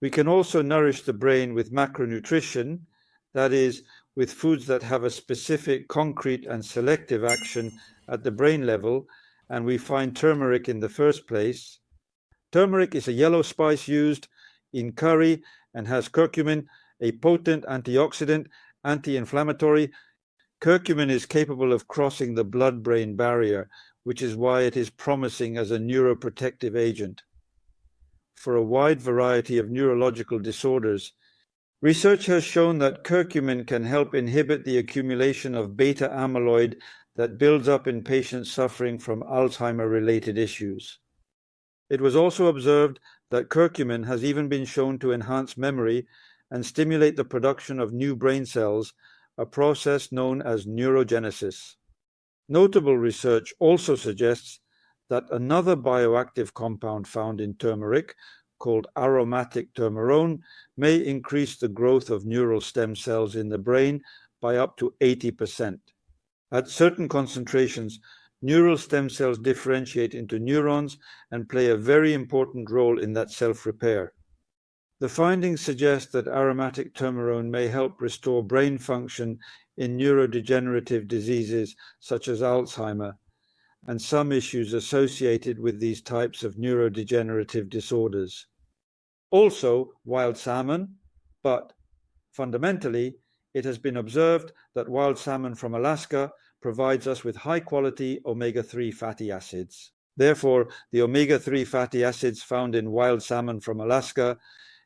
We can also nourish the brain with macronutrition, that is, with foods that have a specific, concrete, and selective action at the brain level, and we find turmeric in the first place. Turmeric is a yellow spice used in curry and has curcumin, a potent antioxidant, anti-inflammatory. Curcumin is capable of crossing the blood-brain barrier, which is why it is promising as a neuroprotective agent for a wide variety of neurological disorders. Research has shown that curcumin can help inhibit the accumulation of beta amyloid that builds up in patients suffering from Alzheimer-related issues. It was also observed that curcumin has even been shown to enhance memory and stimulate the production of new brain cells, a process known as neurogenesis. Notable research also suggests that another bioactive compound found in turmeric, called aromatic turmerone, may increase the growth of neural stem cells in the brain by up to 80%. At certain concentrations, neural stem cells differentiate into neurons and play a very important role in that self-repair. The findings suggest that aromatic turmerone may help restore brain function in neurodegenerative diseases such as Alzheimer and some issues associated with these types of neurodegenerative disorders. Also, wild salmon, but fundamentally, it has been observed that wild salmon from Alaska provides us with high-quality omega-3 fatty acids. Therefore, the omega-3 fatty acids found in wild salmon from Alaska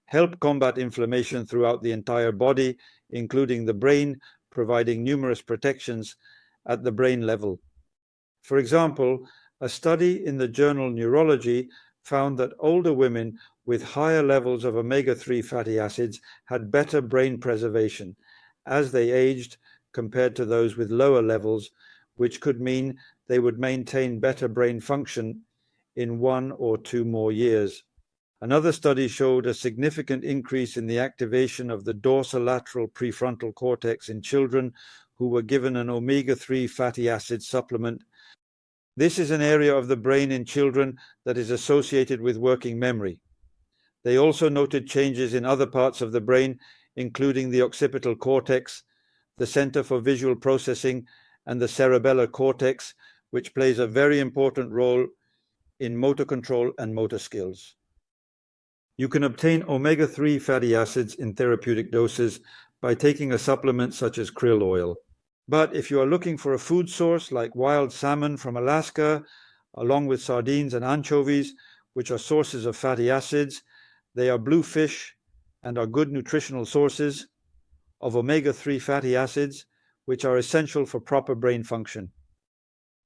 help combat inflammation throughout the entire body, including the brain, providing numerous protections at the brain level. For example, a study in the journal Neurology found that older women with higher levels of omega-3 fatty acids had better brain preservation as they aged compared to those with lower levels, which could mean they would maintain better brain function in 1 or 2 more years. Another study showed a significant increase in the activation of the dorsolateral prefrontal cortex in children who were given an omega-3 fatty acid supplement. This is an area of the brain in children that is associated with working memory. They also noted changes in other parts of the brain, including the occipital cortex, the center for visual processing, and the cerebellar cortex, which plays a very important role in motor control and motor skills. You can obtain omega-3 fatty acids in therapeutic doses by taking a supplement such as krill oil. But if you are looking for a food source like wild salmon from Alaska, along with sardines and anchovies, which are sources of fatty acids, they are blue fish and are good nutritional sources of omega-3 fatty acids, which are essential for proper brain function.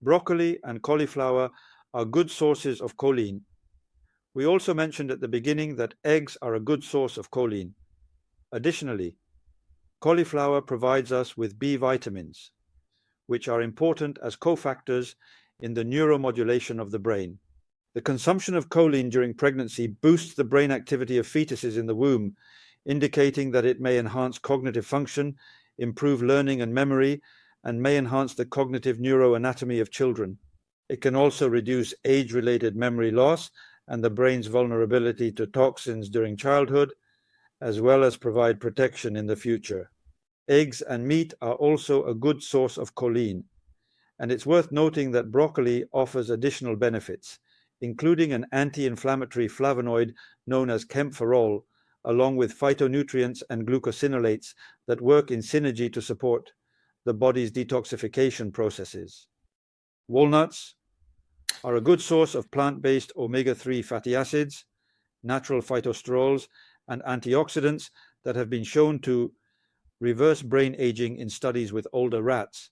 Broccoli and cauliflower are good sources of choline. We also mentioned at the beginning that eggs are a good source of choline. Additionally, cauliflower provides us with B vitamins, which are important as cofactors in the neuromodulation of the brain. The consumption of choline during pregnancy boosts the brain activity of fetuses in the womb, indicating that it may enhance cognitive function, improve learning and memory, and may enhance the cognitive neuroanatomy of children. It can also reduce age-related memory loss and the brain's vulnerability to toxins during childhood, as well as provide protection in the future. Eggs and meat are also a good source of choline, and it's worth noting that broccoli offers additional benefits, including an anti-inflammatory flavonoid known as kaempferol, along with phytonutrients and glucosinolates that work in synergy to support the body's detoxification processes. Walnuts are a good source of plant-based omega-3 fatty acids, natural phytosterols, and antioxidants that have been shown to reverse brain aging in studies with older rats.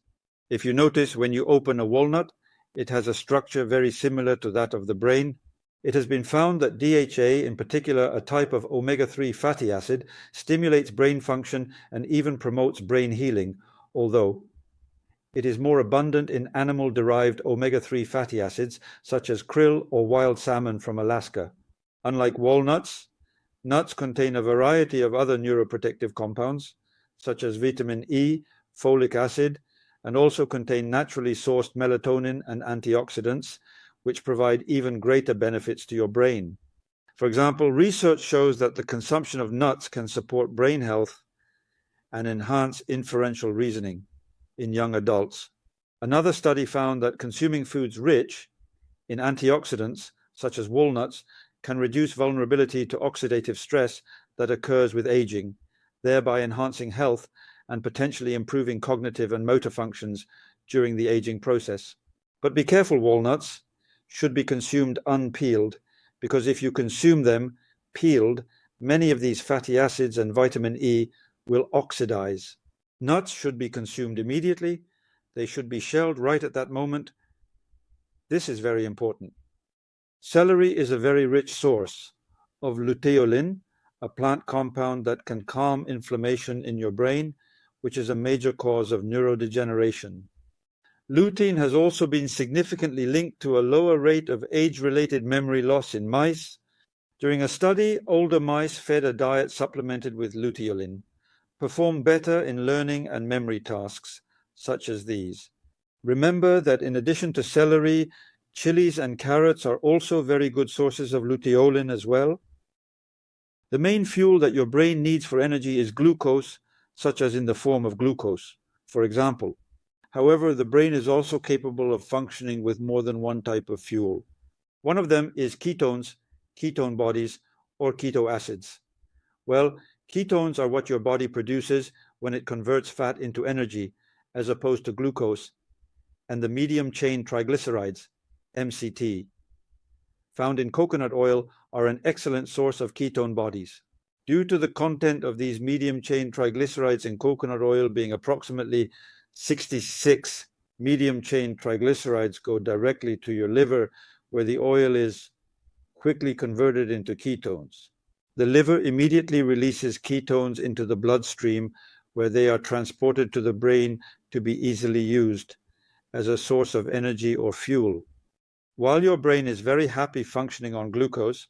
If you notice, when you open a walnut, it has a structure very similar to that of the brain. It has been found that DHA, in particular a type of omega-3 fatty acid, stimulates brain function and even promotes brain healing, although it is more abundant in animal-derived omega-3 fatty acids such as krill or wild salmon from Alaska. Unlike walnuts, nuts contain a variety of other neuroprotective compounds such as vitamin E, folic acid, and also contain naturally sourced melatonin and antioxidants, which provide even greater benefits to your brain. For example, research shows that the consumption of nuts can support brain health and enhance inferential reasoning in young adults. Another study found that consuming foods rich in antioxidants, such as walnuts, can reduce vulnerability to oxidative stress that occurs with aging, thereby enhancing health and potentially improving cognitive and motor functions during the aging process. But be careful, walnuts should be consumed unpeeled, because if you consume them peeled, many of these fatty acids and vitamin E will oxidize. Nuts should be consumed immediately. They should be shelled right at that moment. This is very important. Celery is a very rich source of luteolin, a plant compound that can calm inflammation in your brain, which is a major cause of neurodegeneration. Lutein has also been significantly linked to a lower rate of age-related memory loss in mice. During a study, older mice fed a diet supplemented with luteolin performed better in learning and memory tasks, such as these. Remember that in addition to celery, chilies and carrots are also very good sources of luteolin as well. The main fuel that your brain needs for energy is glucose, such as in the form of glucose, for example. However, the brain is also capable of functioning with more than one type of fuel. One of them is ketones, ketone bodies, or keto acids. Well, ketones are what your body produces when it converts fat into energy, as opposed to glucose, and the medium-chain triglycerides, MCT, found in coconut oil are an excellent source of ketone bodies. Due to the content of these medium-chain triglycerides in coconut oil being approximately 66, medium-chain triglycerides go directly to your liver, where the oil is quickly converted into ketones. The liver immediately releases ketones into the bloodstream, where they are transported to the brain to be easily used as a source of energy or fuel. While your brain is very happy functioning on glucose,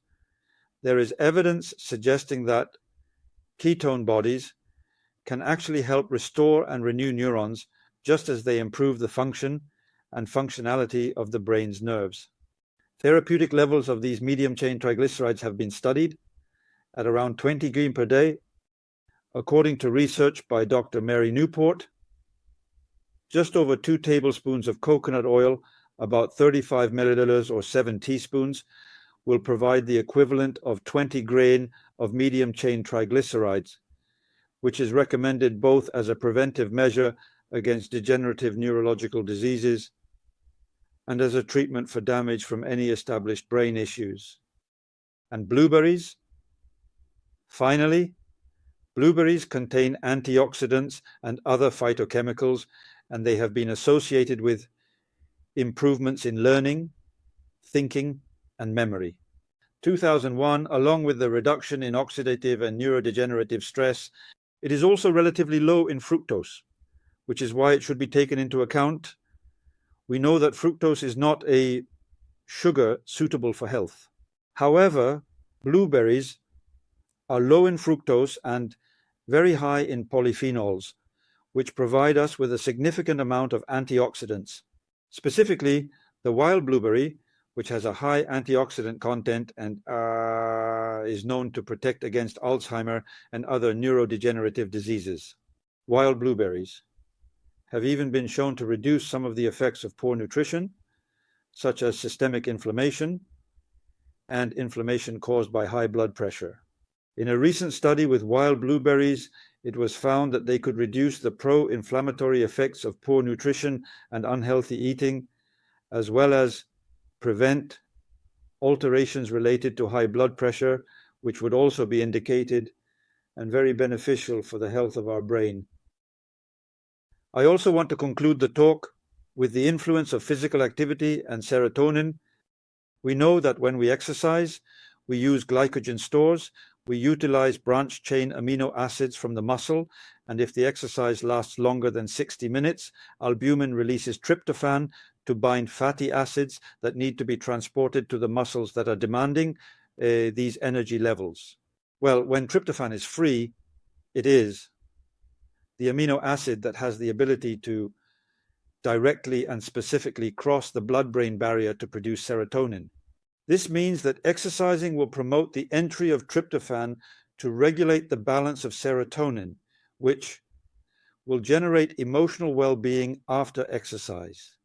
there is evidence suggesting that ketone bodies can actually help restore and renew neurons, just as they improve the function and functionality of the brain's nerves. Therapeutic levels of these medium-chain triglycerides have been studied at around 20 grams per day. According to research by Dr. Mary Newport, just over 2 tablespoons of coconut oil, about 35 milliliters or 7 teaspoons, will provide the equivalent of 20 grain of medium-chain triglycerides, which is recommended both as a preventive measure against degenerative neurological diseases and as a treatment for damage from any established brain issues. And blueberries? Finally, blueberries contain antioxidants and other phytochemicals, and they have been associated with improvements in learning, thinking, and memory. 2001, along with the reduction in oxidative and neurodegenerative stress, it is also relatively low in fructose, which is why it should be taken into account. We know that fructose is not a sugar suitable for health. However, blueberries are low in fructose and very high in polyphenols, which provide us with a significant amount of antioxidants. Specifically, the wild blueberry, which has a high antioxidant content and is known to protect against Alzheimer and other neurodegenerative diseases. Wild blueberries have even been shown to reduce some of the effects of poor nutrition, such as systemic inflammation and inflammation caused by high blood pressure. In a recent study with wild blueberries, it was found that they could reduce the pro-inflammatory effects of poor nutrition and unhealthy eating, as well as prevent alterations related to high blood pressure, which would also be indicated and very beneficial for the health of our brain. I also want to conclude the talk with the influence of physical activity and serotonin. We know that when we exercise, we use glycogen stores, we utilize branched-chain amino acids from the muscle, and if the exercise lasts longer than 60 minutes, albumin releases tryptophan to bind fatty acids that need to be transported to the muscles that are demanding these energy levels. Well, when tryptophan is free, it is the amino acid that has the ability to directly and specifically cross the blood-brain barrier to produce serotonin. This means that exercising will promote the entry of tryptophan to regulate the balance of serotonin, which will generate emotional well-being after exercise.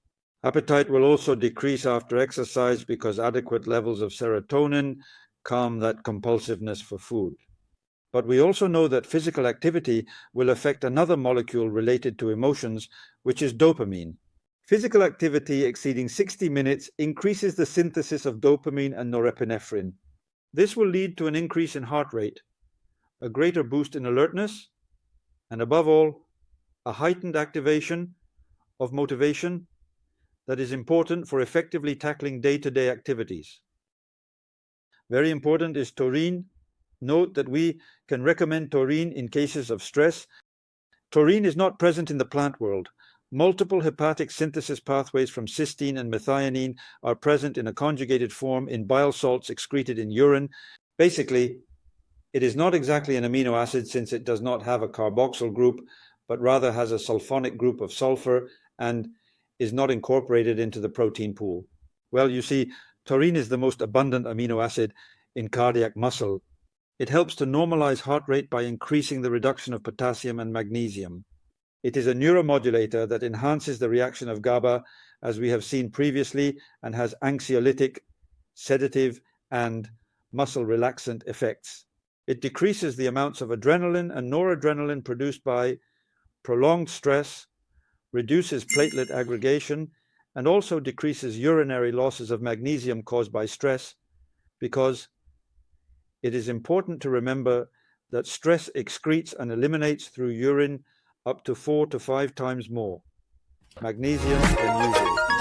Appetite will also decrease after exercise because adequate levels of serotonin calm that compulsiveness for food. But we also know that physical activity will affect another molecule related to emotions, which is dopamine. Physical activity exceeding 60 minutes increases the synthesis of dopamine and norepinephrine. This will lead to an increase in heart rate, a greater boost in alertness, and above all, a heightened activation of motivation that is important for effectively tackling day-to-day activities. Very important is taurine. Note that we can recommend taurine in cases of stress. Taurine is not present in the plant world. Multiple hepatic synthesis pathways from cysteine and methionine are present in a conjugated form in bile salts excreted in urine. Basically, it is not exactly an amino acid since it does not have a carboxyl group, but rather has a sulfonic group of sulfur and is not incorporated into the protein pool. Well, you see, taurine is the most abundant amino acid in cardiac muscle. It helps to normalize heart rate by increasing the reduction of potassium and magnesium. It is a neuromodulator that enhances the reaction of GABA, as we have seen previously, and has anxiolytic, sedative, and muscle relaxant effects. It decreases the amounts of adrenaline and noradrenaline produced by prolonged stress, reduces platelet aggregation, and also decreases urinary losses of magnesium caused by stress, because it is important to remember that stress excretes and eliminates through urine up to 4 to 5 times more magnesium than usual.